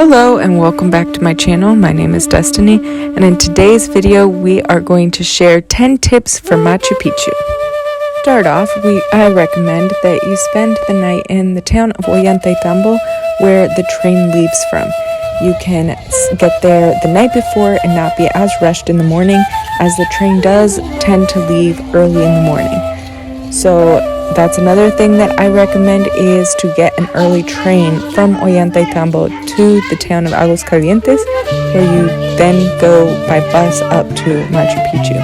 Hello and welcome back to my channel. My name is Destiny, and in today's video we are going to share 10 tips for Machu Picchu. Start off, I recommend that you spend the night in the town of Ollantaytambo where the train leaves from. You can get there the night before and not be as rushed in the morning, as the train does tend to leave early in the morning. So that's another thing that I recommend, is to get an early train from Ollantaytambo to the town of Aguascalientes, where you then go by bus up to Machu Picchu.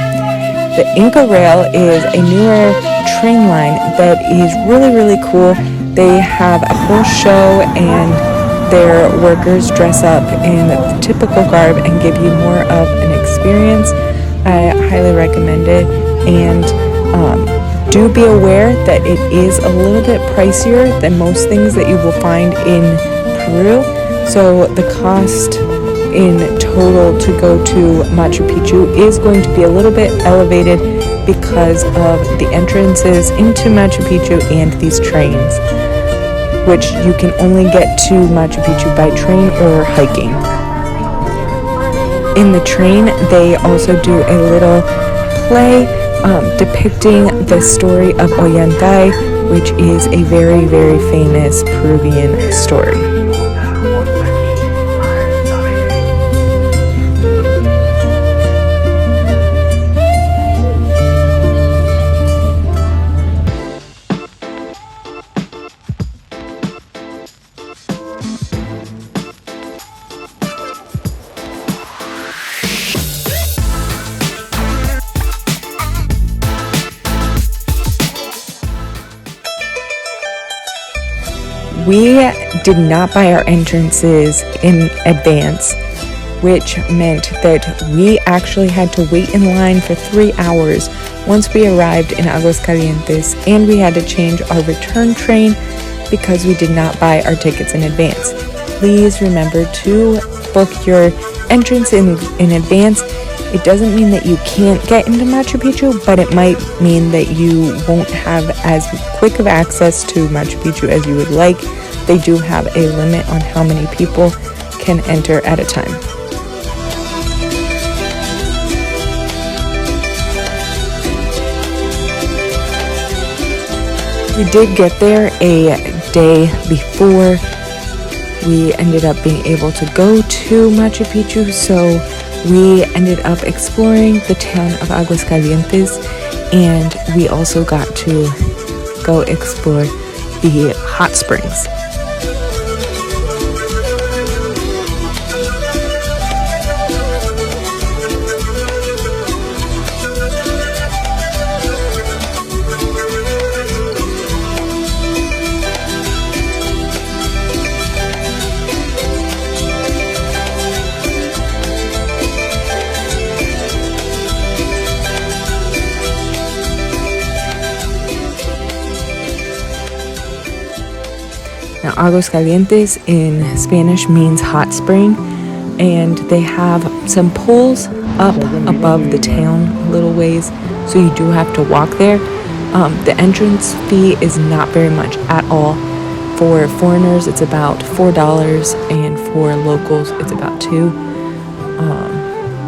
The Inca Rail is a newer train line that is really cool. They have a whole show and their workers dress up in the typical garb and give you more of an experience. I highly recommend it, and do be aware that it is a little bit pricier than most things that you will find in Peru. So the cost in total to go to Machu Picchu is going to be a little bit elevated because of the entrances into Machu Picchu and these trains, which you can only get to Machu Picchu by train or hiking. In the train, they also do a little play depicting the story of Ollantay, which is a very famous Peruvian story. We did not buy our entrances in advance, which meant that we actually had to wait in line for 3 hours once we arrived in Aguascalientes, and we had to change our return train because we did not buy our tickets in advance. Please remember to book your entrance in advance. It doesn't mean that you can't get into Machu Picchu, but it might mean that you won't have as quick of access to Machu Picchu as you would like. They do have a limit on how many people can enter at a time. We did get there a day before we ended up being able to go to Machu Picchu, so we ended up exploring the town of Aguascalientes, and we also got to go explore the hot springs. Now, Aguascalientes in Spanish means hot spring, and they have some pools up above the town a little ways, so you do have to walk there. The entrance fee is not very much at all. For foreigners, it's about $4, and for locals, it's about $2.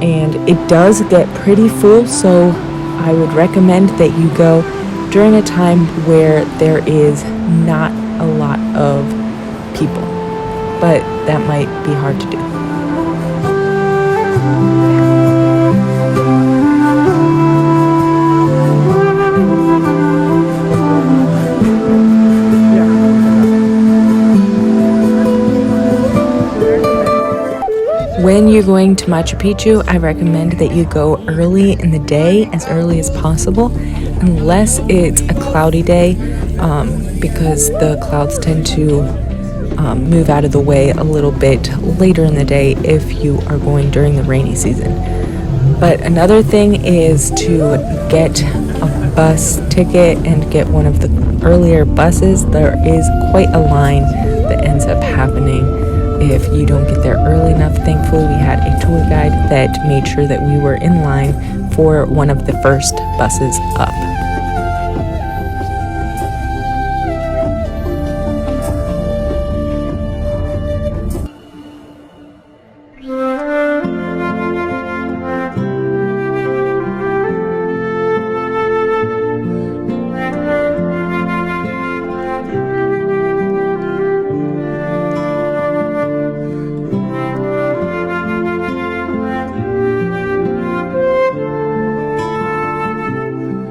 And it does get pretty full, so I would recommend that you go during a time where there is not a lot of people, but that might be hard to do. When you're going to Machu Picchu, I recommend that you go early in the day, as early as possible, unless it's a cloudy day, because the clouds tend to move out of the way a little bit later in the day if you are going during the rainy season. But another thing is to get a bus ticket and get one of the earlier buses. There is quite a line that ends up happening if you don't get there early enough. Thankfully, we had a tour guide that made sure that we were in line for one of the first buses up.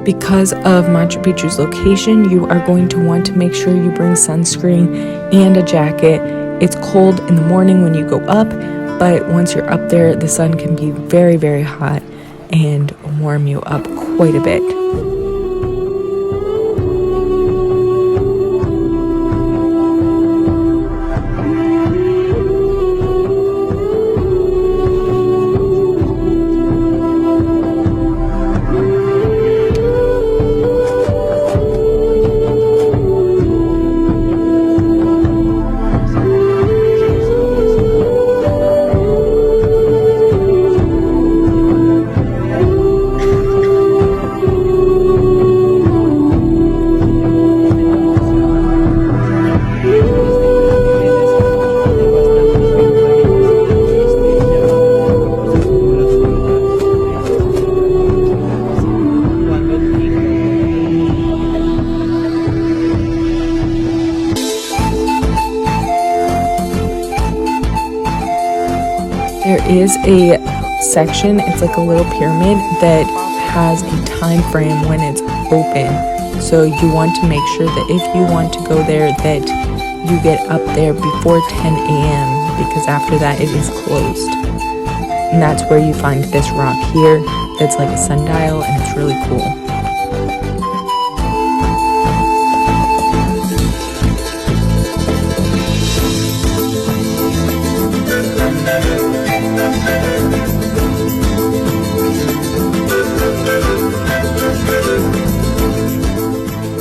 Because of Machu Picchu's location, you are going to want to make sure you bring sunscreen and a jacket. It's cold in the morning when you go up, but once you're up there, the sun can be very, very hot and warm you up quite a bit. There is a section, it's like a little pyramid that has a time frame when it's open. So you want to make sure that if you want to go there that you get up there before 10 a.m. because after that it is closed. And that's where you find this rock here that's like a sundial and it's really cool.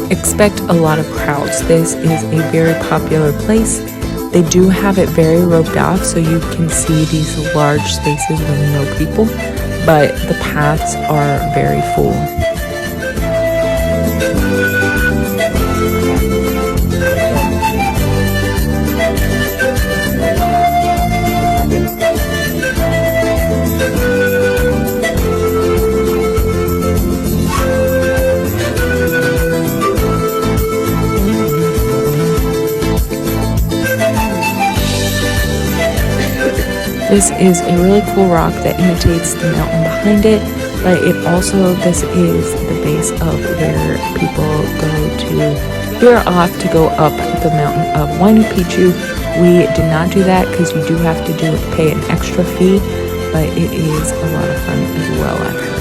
Expect a lot of crowds. This is a very popular place. They do have it very roped off so you can see these large spaces with no people, but the paths are very full. This is a really cool rock that imitates the mountain behind it, but this is the base of where people go to veer off to go up the mountain of Machu Picchu. We did not do that because you do have to pay an extra fee, but it is a lot of fun as well, I've heard.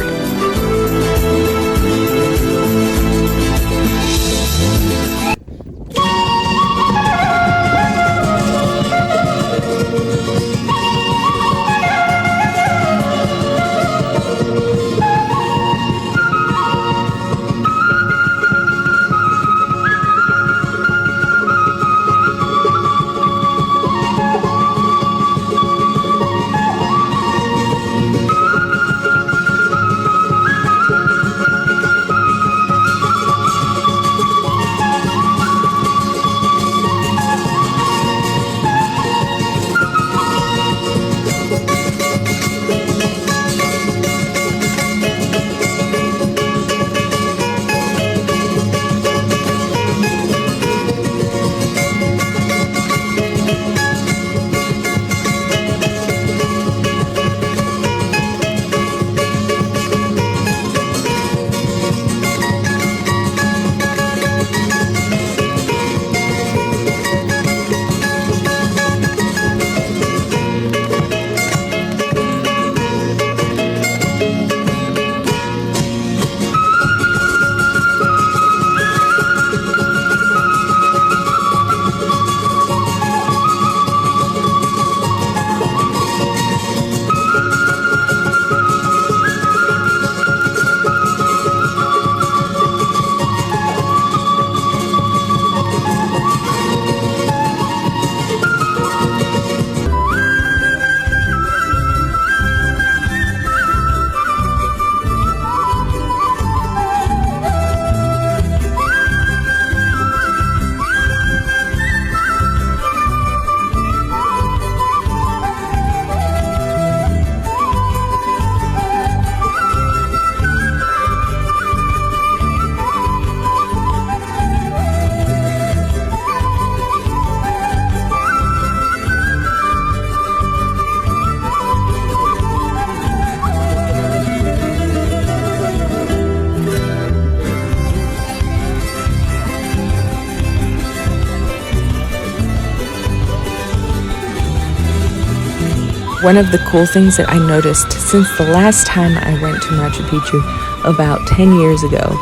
One of the cool things that I noticed since the last time I went to Machu Picchu about 10 years ago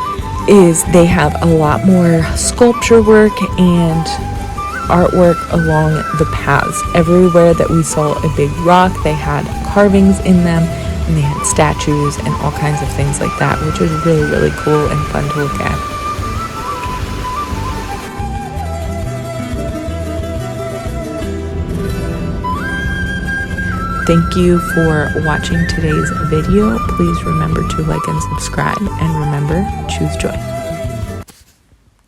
is they have a lot more sculpture work and artwork along the paths. Everywhere that we saw a big rock, they had carvings in them, and they had statues and all kinds of things like that, which was really, really cool and fun to look at. Thank you for watching today's video. Please remember to like and subscribe, and remember, choose joy.